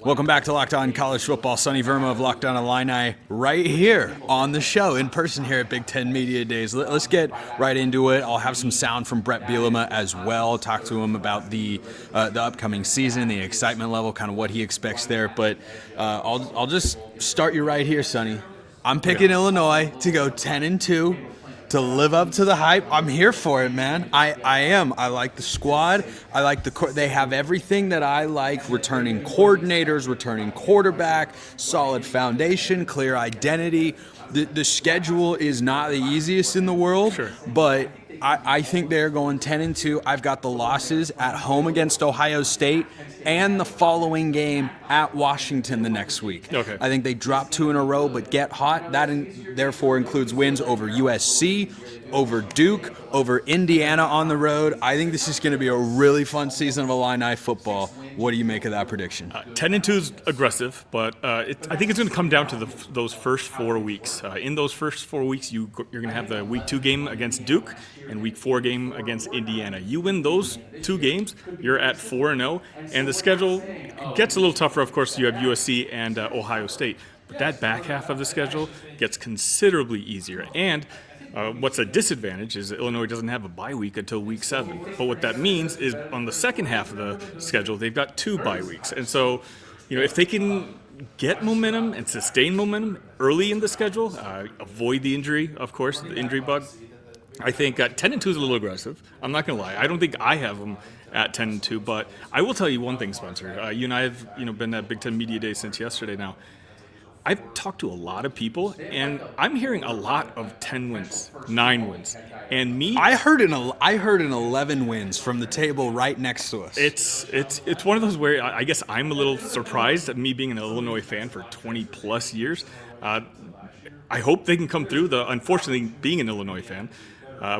Welcome back to Locked On College Football. Sunny Verma of Locked On Illini right here on the show in person here at Big Ten Media Days. Let's get right into it. I'll have some sound from Bret Bielema as well. Talk to him about the upcoming season, the excitement level, kind of what he expects there. But I'll just start you right here, Sunny. I'm picking Illinois to go 10-2. To live up to the hype. I'm here for it, man. I am. I like the squad. I like they have everything that I like. Returning coordinators, returning quarterback, solid foundation, clear identity. The schedule is not the easiest in the world, but I think they're going 10-2. I've got the losses at home against Ohio State and the following game at Washington the next week. Okay. I think they drop 2 in a row, but get hot. That therefore includes wins over USC, over Duke, over Indiana on the road. I think this is going to be a really fun season of Illini football. What do you make of that prediction? 10-2 is aggressive, but I think it's going to come down to those first 4 weeks. In those first 4 weeks, you're going to have the Week 2 game against Duke and Week 4 game against Indiana. You win those 2 games, you're at 4-0, and the schedule gets a little tougher. Of course, you have USC and Ohio State, but that back half of the schedule gets considerably easier. And what's a disadvantage is that Illinois doesn't have a bye week until Week 7. But what that means is on the second half of the schedule, they've got 2 bye weeks. And so, if they can get momentum and sustain momentum early in the schedule, avoid the injury, of course, the injury bug, I think 10-2 is a little aggressive. I'm not going to lie. I don't think I have them at 10-2. But I will tell you one thing, Spencer. You and I have been at Big Ten Media Day since yesterday now. I've talked to a lot of people, and I'm hearing a lot of 10 wins, 9 wins, and me. I heard an 11 wins from the table right next to us. It's one of those where I guess I'm a little surprised at me being an Illinois fan for 20 plus years. I hope they can come through. Unfortunately, being an Illinois fan,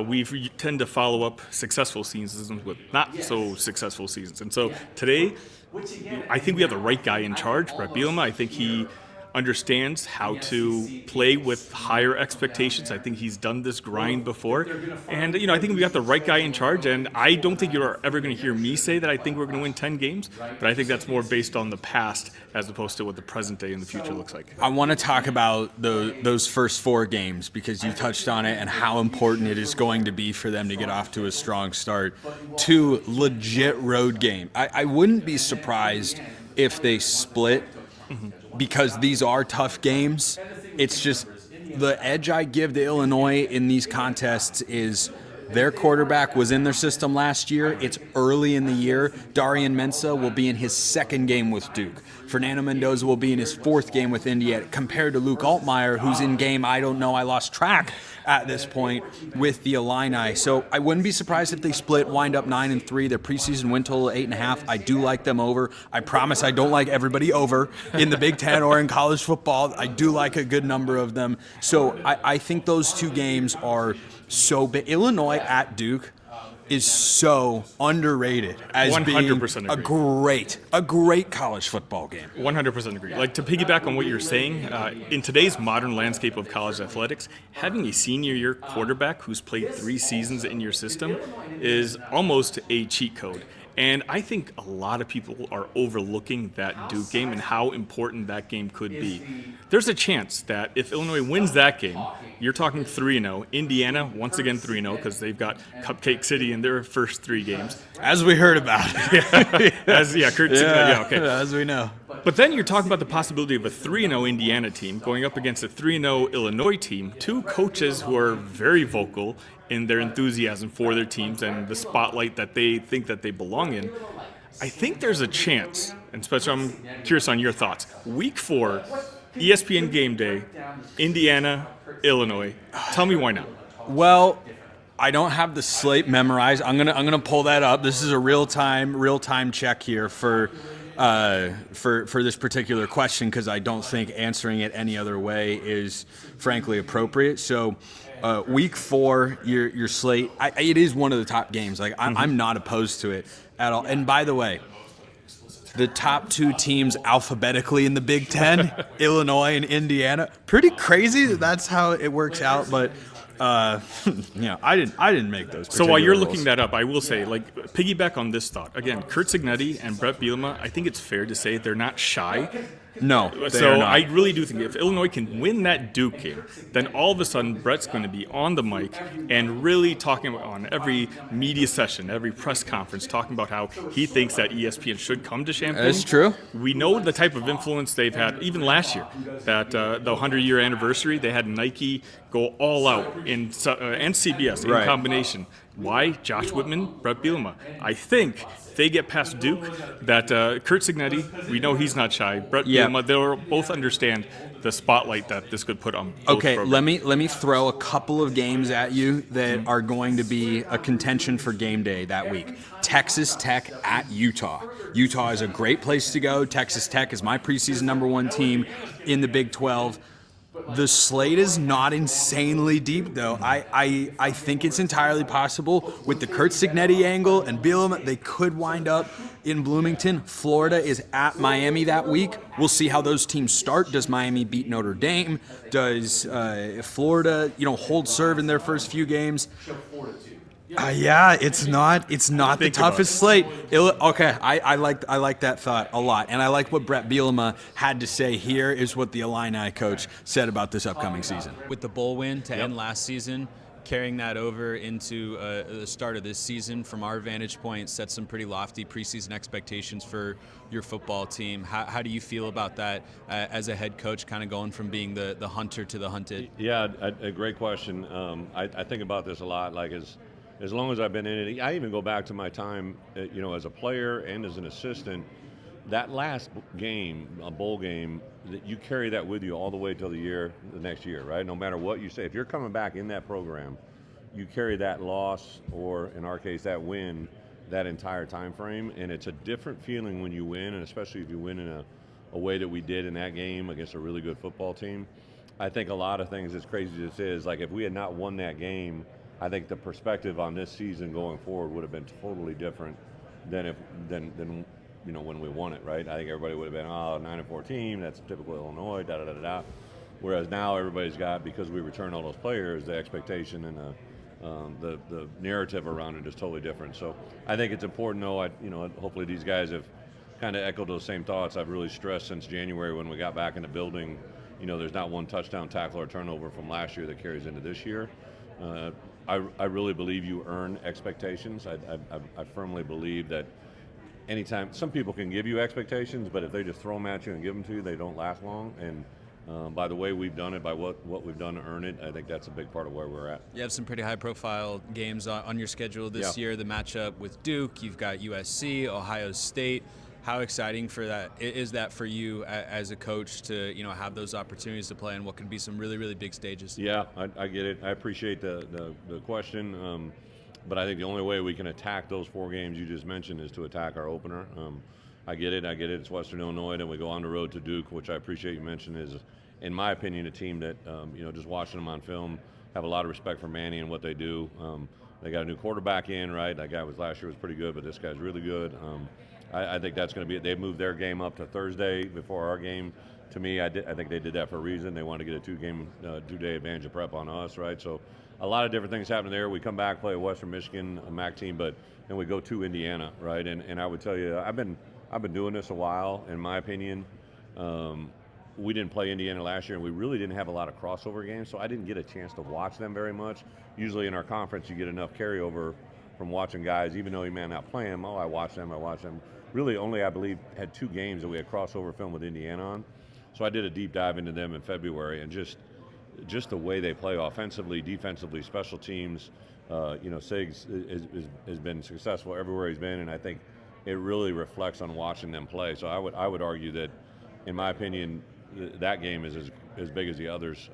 we tend to follow up successful seasons with not so successful seasons, and so today, I think we have the right guy in charge, Bret Bielema. I think he understands how to play with higher expectations. I think he's done this grind before. And, I think we got the right guy in charge. And I don't think you're ever going to hear me say that I think we're going to win 10 games. But I think that's more based on the past as opposed to what the present day and the future looks like. I want to talk about those first 4 games because you touched on it and how important it is going to be for them to get off to a strong start. 2 legit road games. I wouldn't be surprised if they split. Because these are tough games. It's just the edge I give to Illinois in these contests is their quarterback was in their system last year. It's early in the year. Darian Mensah will be in his 2nd game with Duke. Fernando Mendoza will be in his 4th game with Indiana, compared to Luke Altmaier, who's in game, I don't know, I lost track at this point with the Illini. So I wouldn't be surprised if they split, wind up 9-3. Their preseason win total 8.5. I do like them over. I promise I don't like everybody over in the Big Ten or in college football. I do like a good number of them. So I think those 2 games are so big. Illinois at Duke is so underrated as 100% being a great college football game. 100% agree. Like, to piggyback on what you're saying, in today's modern landscape of college athletics, having a senior year quarterback who's played 3 seasons in your system is almost a cheat code. And I think a lot of people are overlooking that Duke game and how important that game could be. There's a chance that if Illinois wins that game, you're talking 3-0. Indiana, once again 3-0, because they've got Cupcake City in their first 3 games. As we heard about. As we know. But then you're talking about the possibility of a 3-0 Indiana team going up against a 3-0 Illinois team, 2 coaches who are very vocal in their enthusiasm for their teams and the spotlight that they think that they belong in. I think there's a chance, and Spencer, I'm curious on your thoughts. Week 4, ESPN Game Day, Indiana, Illinois. Tell me why not. Well, I don't have the slate memorized. I'm gonna pull that up. This is a real time check here for this particular question because I don't think answering it any other way is frankly appropriate. So. Week 4, your slate, it is one of the top games. Like I'm not opposed to it at all. And by the way, the top 2 teams alphabetically in the Big Ten, Illinois and Indiana. Pretty crazy that that's how it works out, but I didn't make those. So while you're rules. looking that up, I will say, piggyback on this thought. Again, Curt Cignetti and Bret Bielema, I think it's fair to say they're not shy. No, they so are not. I really do think if Illinois can win that Duke game, then all of a sudden Brett's going to be on the mic and really talking about, on every media session, every press conference, talking about how he thinks that ESPN should come to Champaign. That's true. We know the type of influence they've had, even last year, that the 100-year anniversary, they had Nike go all out and CBS in combination. Why? Josh Whitman, Bret Bielema. I think if they get past Duke, that Curt Cignetti, we know he's not shy. Bret Bielema, they'll both understand the spotlight that this could put on both programs. let me throw a couple of games at you that are going to be a contention for game day that week. Texas Tech at Utah. Utah is a great place to go. Texas Tech is my preseason number 1 team in the Big 12. The slate is not insanely deep, though. I think it's entirely possible with the Curt Cignetti angle and Bielema, they could wind up in Bloomington. Florida is at Miami that week. We'll see how those teams start. Does Miami beat Notre Dame? Does Florida, hold serve in their first few games? It's not the toughest slate. Okay, I like that thought a lot, and I like what Bret Bielema had to say. Here is what the Illini coach said about this upcoming season. With the bowl win to end last season, carrying that over into the start of this season, from our vantage point, sets some pretty lofty preseason expectations for your football team. How do you feel about that as a head coach, kind of going from being the hunter to the hunted? Yeah, a great question. I think about this a lot. As long as I've been in it, I even go back to my time, as a player and as an assistant. That last game, a bowl game, that you carry that with you all the way till the next year, right? No matter what you say, if you're coming back in that program, you carry that loss, or in our case, that win, that entire time frame, and it's a different feeling when you win, and especially if you win in a way that we did in that game against a really good football team. I think a lot of things, as crazy as this is, like if we had not won that game, I think the perspective on this season going forward would have been totally different than when we won it, right? I think everybody would have been, 9-4 team, that's typical Illinois, da-da-da-da-da. Whereas now everybody's got, because we return all those players, the expectation and the narrative around it is totally different. So I think it's important, though, hopefully these guys have kind of echoed those same thoughts. I've really stressed since January when we got back in the building, there's not one touchdown, tackle, or turnover from last year that carries into this year. I really believe you earn expectations. I firmly believe that anytime, some people can give you expectations, but if they just throw them at you and give them to you, they don't last long. And by the way we've done it, by what we've done to earn it, I think that's a big part of where we're at. You have some pretty high-profile games on your schedule this year. The matchup with Duke, you've got USC, Ohio State. How exciting is that for you as a coach to have those opportunities to play in what can be some really, really big stages? Yeah, I get it. I appreciate the question, but I think the only way we can attack those 4 games you just mentioned is to attack our opener. I get it. It's Western Illinois, then we go on the road to Duke, which I appreciate you mentioned is, in my opinion, a team that just watching them on film, have a lot of respect for Manny and what they do. They got a new quarterback in, right? That guy last year was pretty good, but this guy's really good. I think that's going to be it. They moved their game up to Thursday before our game. To me, I think they did that for a reason. They wanted to get a 2-day advantage of prep on us, right? So a lot of different things happen there. We come back, play a Western Michigan, a MAC team, but then we go to Indiana, right? And I would tell you, I've been doing this a while. In my opinion, we didn't play Indiana last year, and we really didn't have a lot of crossover games, so I didn't get a chance to watch them very much. Usually in our conference, you get enough carryover from watching guys, even though you may not play them. I watch them. Really only, I believe, had 2 games that we had crossover film with Indiana on. So I did a deep dive into them in February, and just the way they play offensively, defensively, special teams. Siggs has been successful everywhere he's been, and I think it really reflects on watching them play. So I would argue that, in my opinion, that game is as big as the others.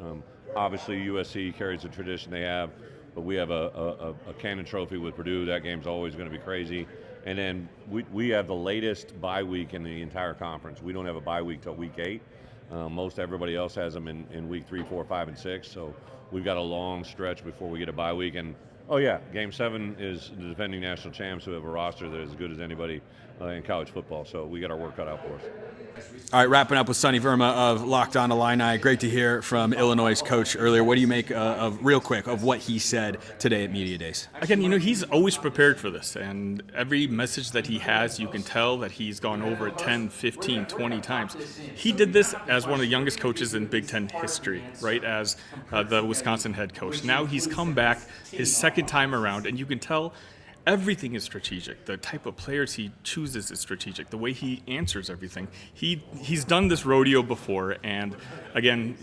Obviously, USC carries the tradition they have, but we have a Cannon Trophy with Purdue. That game's always going to be crazy. And then we have the latest bye week in the entire conference. We don't have a bye week till week 8. Most everybody else has them in week 3, 4, 5, and 6. So we've got a long stretch before we get a bye week. And Oh yeah, Game 7 is the defending national champs who have a roster that is as good as anybody in college football. So we got our work cut out for us. All right, wrapping up with Sunny Verma of Locked On Illini. Great to hear from Illinois' coach earlier. What do you make real quick, of what he said today at Media Days? Again, he's always prepared for this, and every message that he has, you can tell that he's gone over it 10, 15, 20 times. He did this as one of the youngest coaches in Big Ten history, right, as the Wisconsin head coach. Now he's come back his second time around, and you can tell everything is strategic. The type of players he chooses is strategic. The way he answers everything. He's done this rodeo before, and again,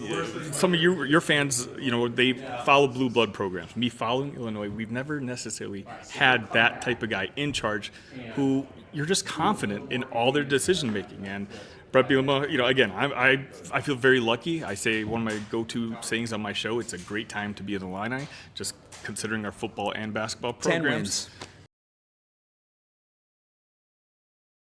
some of your fans, they follow blue blood programs. Me following Illinois, we've never necessarily had that type of guy in charge who you're just confident in all their decision making. And Bret Bielema, again, I feel very lucky. I say one of my go-to sayings on my show, it's a great time to be an Illini, just considering our football and basketball programs. 10 wins.